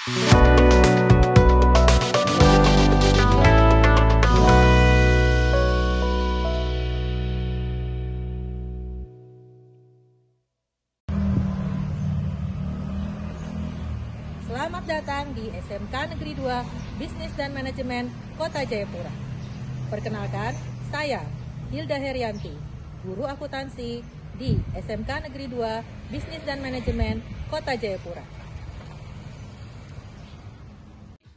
Selamat datang di SMK Negeri 2 Bisnis dan Manajemen Kota Jayapura. Perkenalkan, saya Hilda Herianti, guru akuntansi di SMK Negeri 2 Bisnis dan Manajemen Kota Jayapura.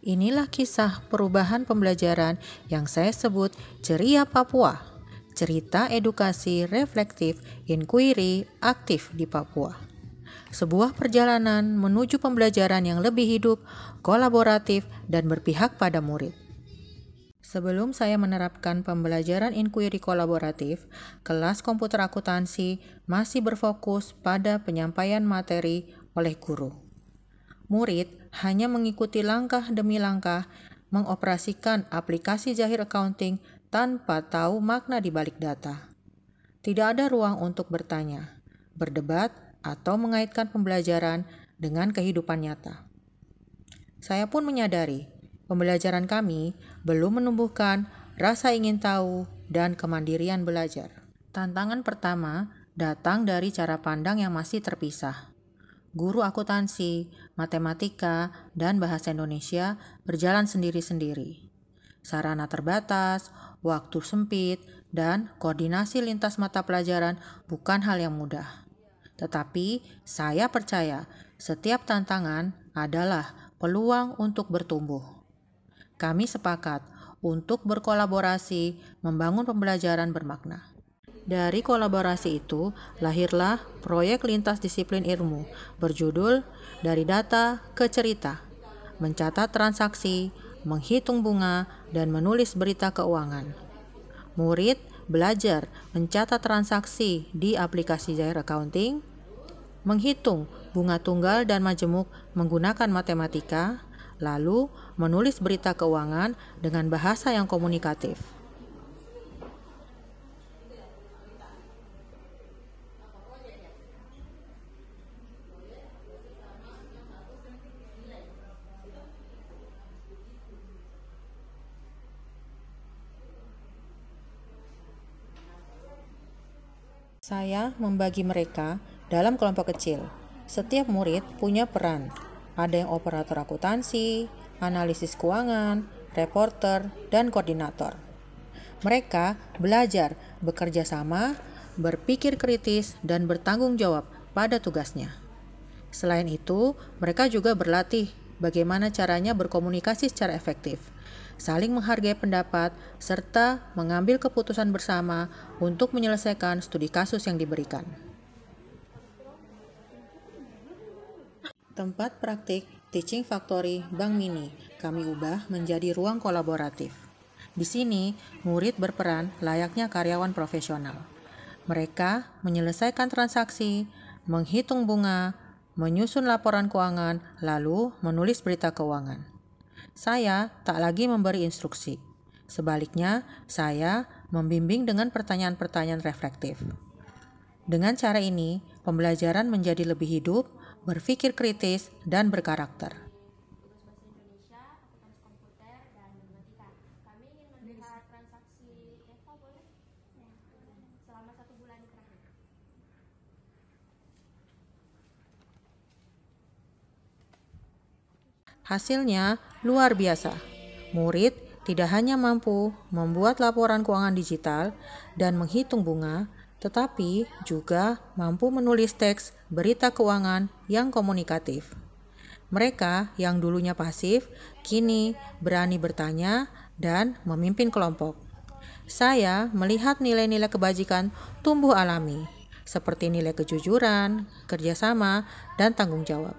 Inilah kisah perubahan pembelajaran yang saya sebut Ceria Papua. Cerita edukasi reflektif, inquiry aktif di Papua. Sebuah perjalanan menuju pembelajaran yang lebih hidup, kolaboratif, dan berpihak pada murid. Sebelum saya menerapkan pembelajaran inquiry kolaboratif, kelas komputer akuntansi masih berfokus pada penyampaian materi oleh guru. Murid hanya mengikuti langkah demi langkah mengoperasikan aplikasi Zahir Accounting tanpa tahu makna di balik data. Tidak ada ruang untuk bertanya, berdebat, atau mengaitkan pembelajaran dengan kehidupan nyata. Saya pun menyadari, pembelajaran kami belum menumbuhkan rasa ingin tahu dan kemandirian belajar. Tantangan pertama datang dari cara pandang yang masih terpisah. Guru akuntansi, matematika, dan bahasa Indonesia berjalan sendiri-sendiri. Sarana terbatas, waktu sempit, dan koordinasi lintas mata pelajaran bukan hal yang mudah. Tetapi saya percaya setiap tantangan adalah peluang untuk bertumbuh. Kami sepakat untuk berkolaborasi membangun pembelajaran bermakna. Dari kolaborasi itu lahirlah proyek lintas disiplin ilmu berjudul Dari Data ke Cerita, mencatat transaksi, menghitung bunga, dan menulis berita keuangan. Murid belajar mencatat transaksi di aplikasi Zahir Accounting, menghitung bunga tunggal dan majemuk menggunakan matematika, lalu menulis berita keuangan dengan bahasa yang komunikatif. Saya membagi mereka dalam kelompok kecil. Setiap murid punya peran. Ada yang operator akuntansi, analisis keuangan, reporter, dan koordinator. Mereka belajar bekerja sama, berpikir kritis, dan bertanggung jawab pada tugasnya. Selain itu, mereka juga berlatih bagaimana caranya berkomunikasi secara efektif, saling menghargai pendapat, serta mengambil keputusan bersama untuk menyelesaikan studi kasus yang diberikan. Tempat praktik Teaching Factory Bank Mini kami ubah menjadi ruang kolaboratif. Di sini, murid berperan layaknya karyawan profesional. Mereka menyelesaikan transaksi, menghitung bunga, menyusun laporan keuangan, lalu menulis berita keuangan. Saya tak lagi memberi instruksi. Sebaliknya, saya membimbing dengan pertanyaan-pertanyaan reflektif. Dengan cara ini, pembelajaran menjadi lebih hidup, berpikir kritis, dan berkarakter. Hasilnya luar biasa. Murid tidak hanya mampu membuat laporan keuangan digital dan menghitung bunga, tetapi juga mampu menulis teks berita keuangan yang komunikatif. Mereka yang dulunya pasif, kini berani bertanya dan memimpin kelompok. Saya melihat nilai-nilai kebajikan tumbuh alami, seperti nilai kejujuran, kerjasama, dan tanggung jawab.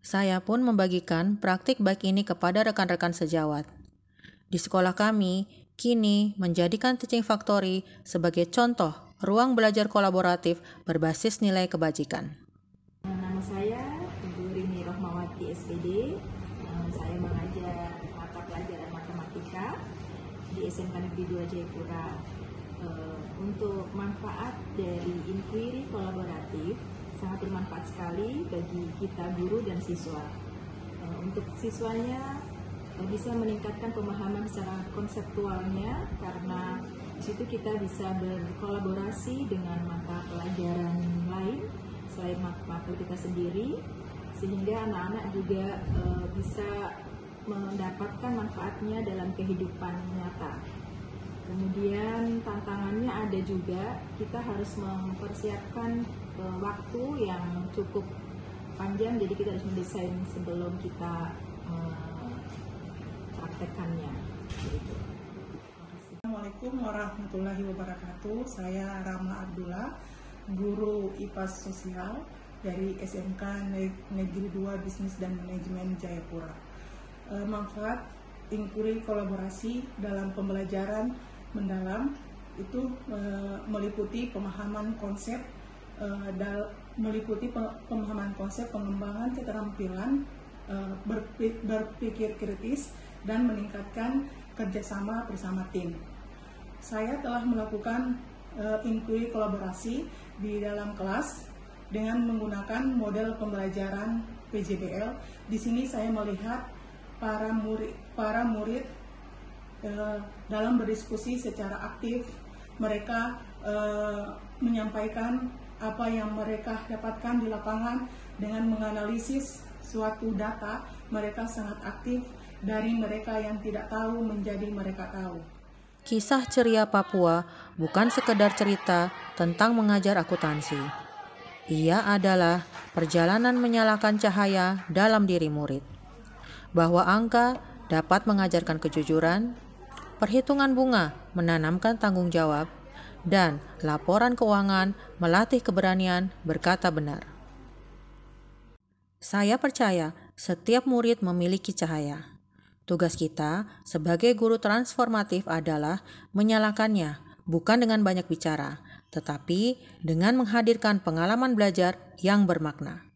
Saya pun membagikan praktik baik ini kepada rekan-rekan sejawat. Di sekolah kami, kini menjadikan Teaching Factory sebagai contoh ruang belajar kolaboratif berbasis nilai kebajikan. Nama saya Ibu Rini Rohmawati SPD. Saya mengajar mata pelajaran matematika di SMK Negeri 2 Jayapura. Untuk manfaat dari inquiry kolaboratif sangat bermanfaat sekali bagi kita guru dan siswa. Untuk siswanya bisa meningkatkan pemahaman secara konseptualnya karena di situ kita bisa berkolaborasi dengan mata pelajaran lain selain mata kita sendiri, sehingga anak-anak juga bisa mendapatkan manfaatnya dalam kehidupan nyata. Kemudian tantangannya ada juga, kita harus mempersiapkan waktu yang cukup panjang, jadi kita harus mendesain sebelum kita praktekannya. Assalamualaikum warahmatullahi wabarakatuh. Saya Rama Abdullah, guru IPA Sosial dari SMK Negeri 2 Bisnis dan Manajemen Jayapura. Manfaat inquiry kolaborasi dalam pembelajaran mendalam itu meliputi pemahaman konsep pengembangan keterampilan berpikir kritis dan meningkatkan kerjasama bersama tim. Saya telah melakukan inquiry kolaborasi di dalam kelas dengan menggunakan model pembelajaran PJBL. Di sini saya melihat para murid dalam berdiskusi secara aktif. Mereka menyampaikan apa yang mereka dapatkan di lapangan dengan menganalisis suatu data. Mereka sangat aktif, dari mereka yang tidak tahu menjadi mereka tahu. Kisah ceria Papua bukan sekedar cerita tentang mengajar akuntansi. Ia adalah perjalanan menyalakan cahaya dalam diri murid. Bahwa angka dapat mengajarkan kejujuran, perhitungan bunga menanamkan tanggung jawab, dan laporan keuangan melatih keberanian berkata benar. Saya percaya setiap murid memiliki cahaya. Tugas kita sebagai guru transformatif adalah menyalakannya, bukan dengan banyak bicara, tetapi dengan menghadirkan pengalaman belajar yang bermakna.